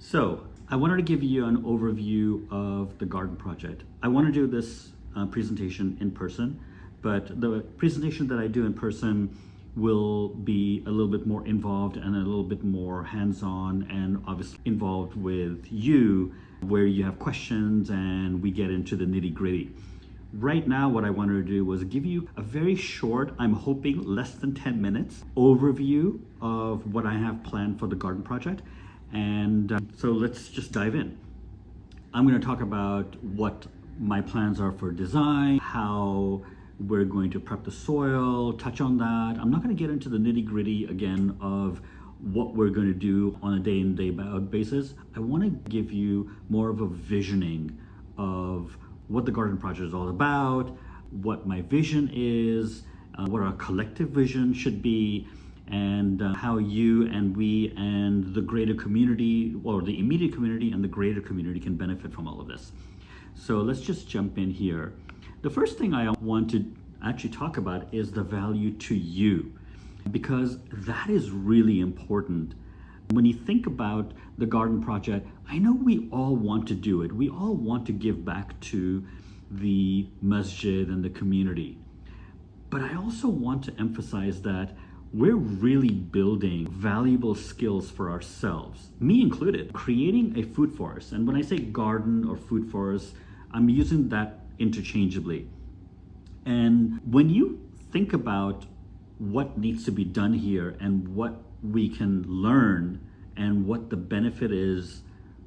So I wanted to give you an overview of the garden project. I want to do this presentation in person, but the presentation that I do in person will be a little bit more involved and a little bit more hands-on and obviously involved with you, where you have questions and we get into the nitty-gritty. Right now, what I wanted to do was give you a very short, I'm hoping less than 10 minutes, overview of what I have planned for the garden project. And so let's just dive in. I'm going to talk about what my plans are for design, how we're going to prep the soil, touch on that. I'm not going to get into the nitty-gritty again of what we're going to do on a day-in, day-out basis. I want to give you more of a visioning of what the garden project is all about, what my vision is, what our collective vision should be, and how you and we and the greater community, or the immediate community and the greater community, can benefit from all of this. So let's just jump in here. The first thing I want to actually talk about is the value to you, because that is really important. When you think about the garden project, I know we all want to do it. We all want to give back to the masjid and the community. But I also want to emphasize that we're really building valuable skills for ourselves, me included, creating a food forest. And when I say garden or food forest, I'm using that interchangeably. And when you think about what needs to be done here and what we can learn and what the benefit is,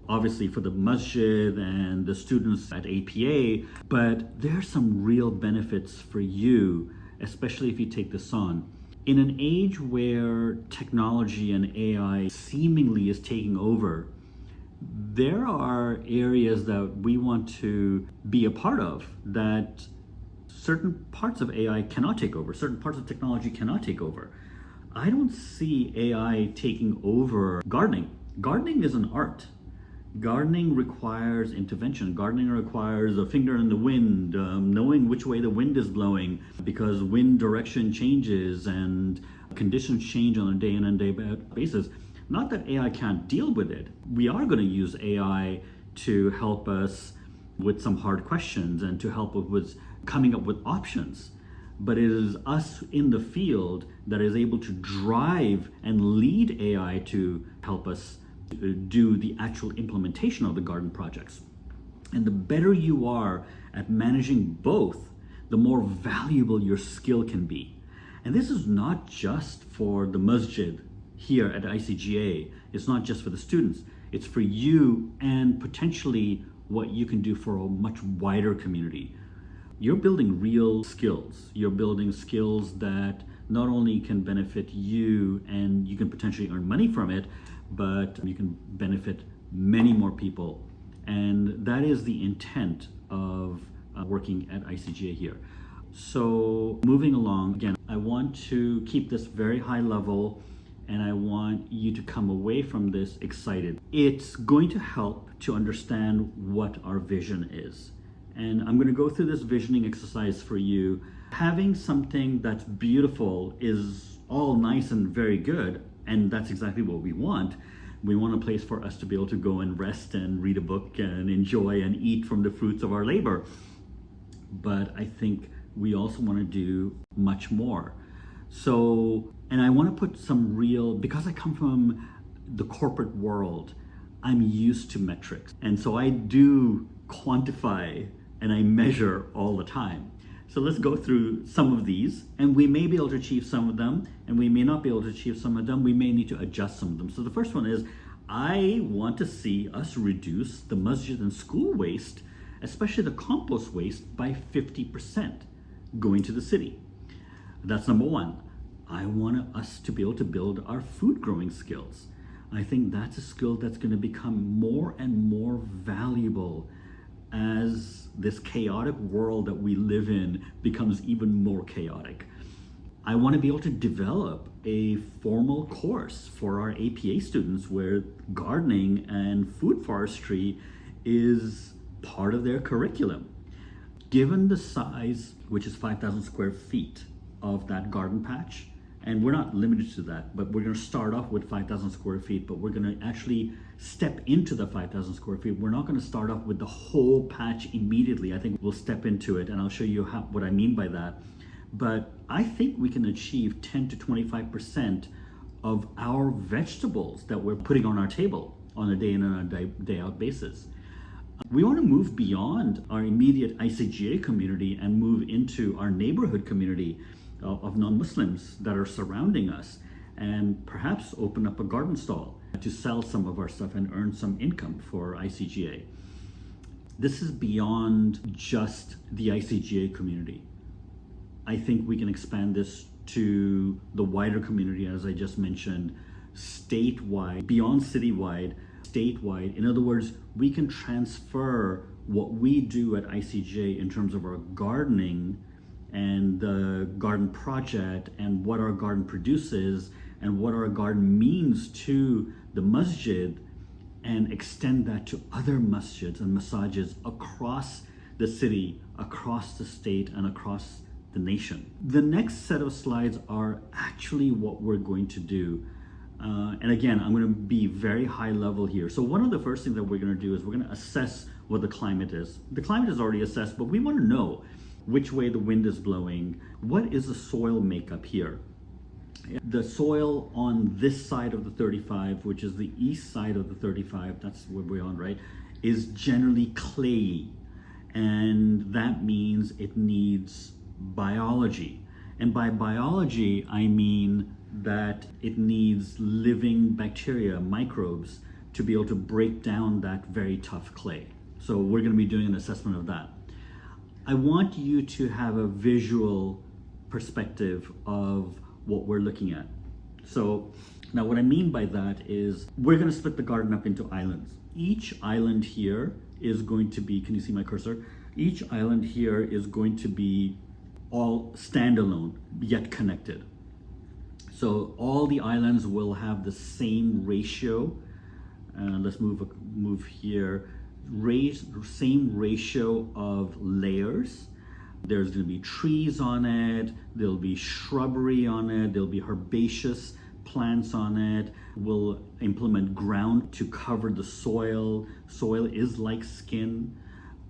obviously for the masjid and the students at APA, but there's some real benefits for you, especially if you take this on. In an age where technology and AI seemingly is taking over, there are areas that we want to be a part of that certain parts of AI cannot take over, certain parts of technology cannot take over. I don't see AI taking over gardening. Gardening is an art. Gardening requires intervention. Gardening requires a finger in the wind, knowing which way the wind is blowing, because wind direction changes and conditions change on a day in and day out basis. Not that AI can't deal with it. We are going to use AI to help us with some hard questions and to help with coming up with options. But it is us in the field that is able to drive and lead AI to help us do the actual implementation of the garden projects. And the better you are at managing both, the more valuable your skill can be. And this is not just for the masjid here at ICGA. It's not just for the students. It's for you and potentially what you can do for a much wider community. You're building real skills. You're building skills that not only can benefit you and you can potentially earn money from it, but you can benefit many more people. And that is the intent of working at ICGA here. So moving along, again, I want to keep this very high level and I want you to come away from this excited. It's going to help to understand what our vision is. And I'm going to go through this visioning exercise for you. Having something that's beautiful is all nice and very good, and that's exactly what we want. We want a place for us to be able to go and rest and read a book and enjoy and eat from the fruits of our labor. But I think we also want to do much more. So, and I want to put some real, because I come from the corporate world, I'm used to metrics. And so I do quantify and I measure all the time. So let's go through some of these, and we may be able to achieve some of them, and we may not be able to achieve some of them. We may need to adjust some of them. So the first one is, I want to see us reduce the masjid and school waste, especially the compost waste, by 50% going to the city. That's number one. I want us to be able to build our food growing skills. I think that's a skill that's going to become more and more valuable as this chaotic world that we live in becomes even more chaotic. I want to be able to develop a formal course for our APA students where gardening and food forestry is part of their curriculum. Given the size, which is 5,000 square feet of that garden patch, and we're not limited to that, but we're going to start off with 5,000 square feet, but we're going to actually step into the 5,000 square feet. We're not going to start off with the whole patch immediately. I think we'll step into it, and I'll show you what I mean by that. But I think we can achieve 10 to 25% of our vegetables that we're putting on our table on a day in and a day out basis. We want to move beyond our immediate ICGA community and move into our neighborhood community of non-Muslims that are surrounding us, and perhaps open up a garden stall to sell some of our stuff and earn some income for ICGA. This is beyond just the ICGA community. I think we can expand this to the wider community, as I just mentioned, statewide, beyond citywide, statewide. In other words, we can transfer what we do at ICGA in terms of our gardening and the garden project and what our garden produces and what our garden means to the masjid, and extend that to other masjids and masajids across the city, across the state, and across the nation. The next set of slides are actually what we're going to do. And again, I'm going to be very high level here. So one of the first things that we're going to do is we're going to assess what the climate is. The climate is already assessed, but we want to know which way the wind is blowing. What is the soil makeup here? The soil on this side of the 35, which is the east side of the 35, that's where we're on, right, is generally clayey. And that means it needs biology. And by biology, I mean that it needs living bacteria, microbes, to be able to break down that very tough clay. So we're going to be doing an assessment of that. I want you to have a visual perspective of what we're looking at. So now what I mean by that is we're going to split the garden up into islands. Each island here is going to be, can you see my cursor? Each island here is going to be all standalone yet connected. So all the islands will have the same ratio. Let's move here. Same ratio of layers. There's going to be trees on it. There'll be shrubbery on it. There'll be herbaceous plants on it. We'll implement ground to cover the soil. Soil is like skin.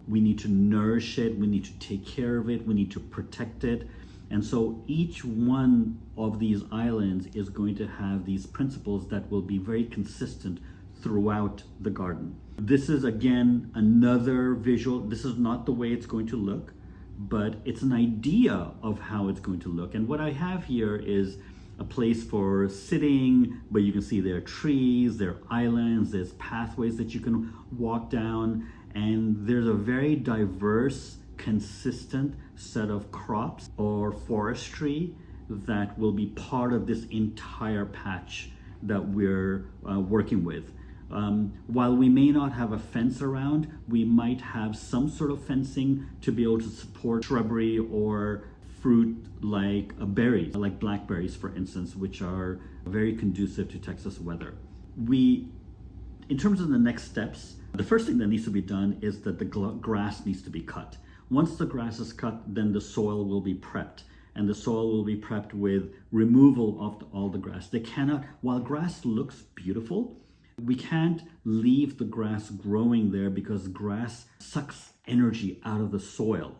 We need to nourish it. We need to take care of it. We need to protect it. And so each one of these islands is going to have these principles that will be very consistent throughout the garden. This is, again, another visual. This is not the way it's going to look, but it's an idea of how it's going to look. And what I have here is a place for sitting, but you can see there are trees, there are islands, there's pathways that you can walk down, and there's a very diverse, consistent set of crops or forestry that will be part of this entire patch that we're working with. While we may not have a fence around, we might have some sort of fencing to be able to support shrubbery or fruit like berries, like blackberries, for instance, which are very conducive to Texas weather. In terms of the next steps, the first thing that needs to be done is that the grass needs to be cut. Once the grass is cut, then the soil will be prepped. And the soil will be prepped with removal of all the grass. While grass looks beautiful, we can't leave the grass growing there because grass sucks energy out of the soil.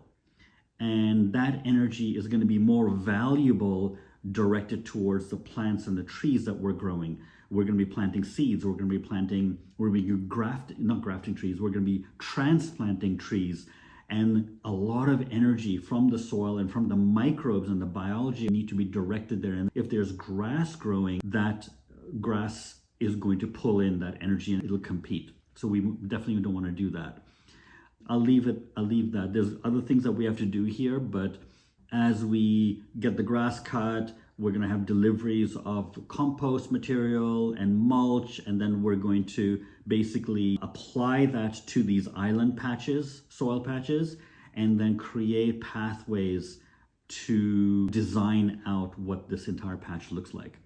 And that energy is going to be more valuable directed towards the plants and the trees that we're growing. We're going to be planting seeds. We're going to be not grafting trees. We're going to be transplanting trees. And a lot of energy from the soil and from the microbes and the biology need to be directed there. And if there's grass growing, that grass is going to pull in that energy and it'll compete. So we definitely don't want to do that. I'll leave that. There's other things that we have to do here, but as we get the grass cut, we're going to have deliveries of compost material and mulch, and then we're going to basically apply that to these island patches, soil patches, and then create pathways to design out what this entire patch looks like.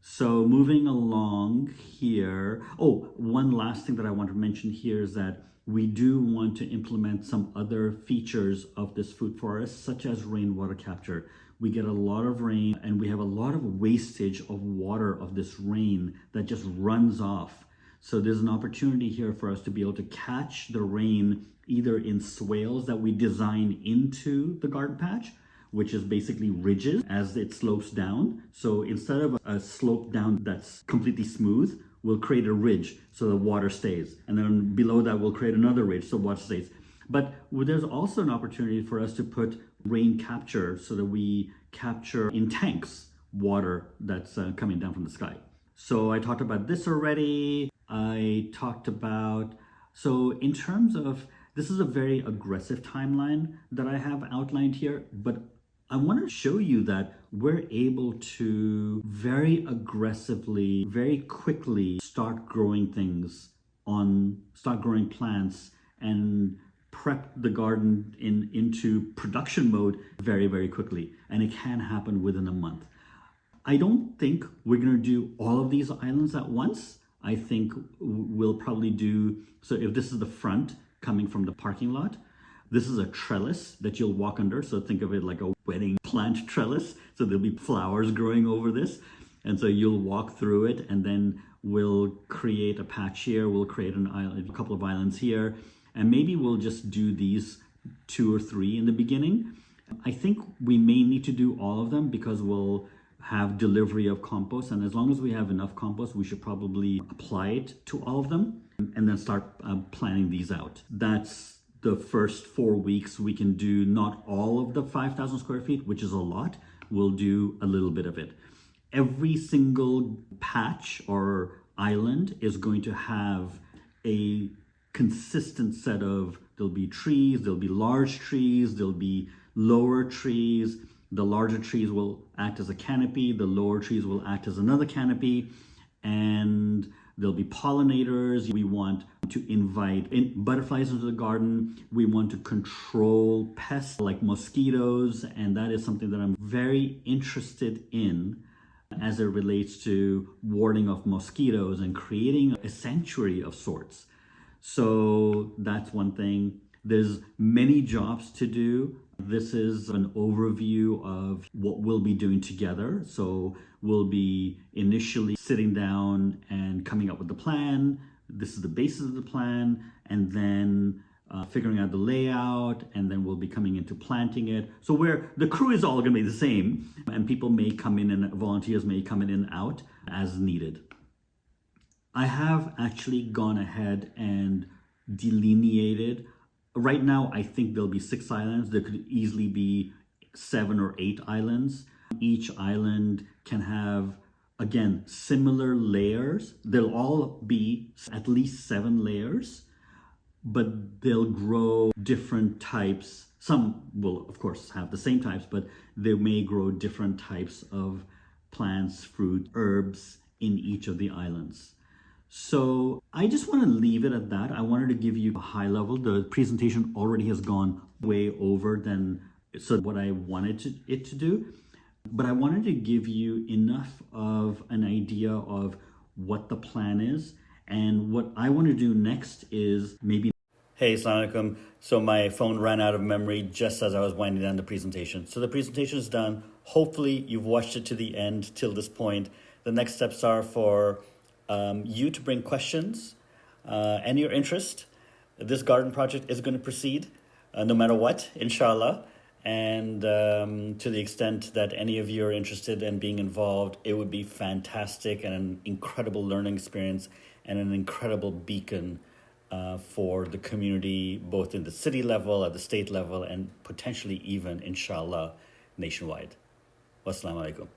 So moving along here, one last thing that I want to mention here is that we do want to implement some other features of this food forest, such as rainwater capture. We get a lot of rain and we have a lot of wastage of water of this rain that just runs off. So there's an opportunity here for us to be able to catch the rain either in swales that we design into the garden patch, which is basically ridges as it slopes down. So instead of a slope down that's completely smooth, we'll create a ridge so the water stays. And then below that, we'll create another ridge so water stays. But there's also an opportunity for us to put rain capture so that we capture in tanks water that's coming down from the sky. So I talked about this already. So in terms of, this is a very aggressive timeline that I have outlined here, but I want to show you that we're able to very aggressively, very quickly start growing plants and prep the garden into production mode very, very quickly. And it can happen within a month. I don't think we're going to do all of these islands at once. I think we'll probably do, so if this is the front coming from the parking lot, this is a trellis that you'll walk under. So think of it like a wedding plant trellis. So there'll be flowers growing over this. And so you'll walk through it, and then we'll create a patch here. We'll create an island, a couple of islands here. And maybe we'll just do these 2 or 3 in the beginning. I think we may need to do all of them because we'll have delivery of compost. And as long as we have enough compost, we should probably apply it to all of them and then start planning these out. That's the first 4 weeks. We can do not all of the 5,000 square feet, which is a lot. We'll do a little bit of it. Every single patch or island is going to have a consistent set of, there'll be trees, there'll be large trees, there'll be lower trees. The larger trees will act as a canopy, the lower trees will act as another canopy, and there'll be pollinators. We want to invite butterflies into the garden. We want to control pests like mosquitoes, and that is something that I'm very interested in as it relates to warding off mosquitoes and creating a sanctuary of sorts. So that's one thing. There's many jobs to do. This is an overview of what we'll be doing together. So we'll be initially sitting down and coming up with the plan. This is the basis of the plan, and then figuring out the layout, and then we'll be coming into planting it. So where the crew is all going to be the same, and people may come in and volunteers may come in and out as needed. I have actually gone ahead and delineated. Right now, I think there'll be 6 islands. There could easily be 7 or 8 islands. Each island can have, again, similar layers. They'll all be at least 7 layers, but they'll grow different types. Some will, of course, have the same types, but they may grow different types of plants, fruit, herbs in each of the islands. So I just want to leave it at that. I wanted to give you a high level. The presentation already has gone way over than what I wanted it to do. But I wanted to give you enough of an idea of what the plan is. And what I want to do next is maybe... Hey, Assalamu alaikum. So my phone ran out of memory just as I was winding down the presentation. So the presentation is done. Hopefully you've watched it to the end till this point. The next steps are for you to bring questions and your interest. This garden project is going to proceed no matter what, inshallah. And to the extent that any of you are interested in being involved, it would be fantastic and an incredible learning experience and an incredible beacon for the community, both in the city level, at the state level, and potentially even, inshallah, nationwide. Wassalamu alaikum.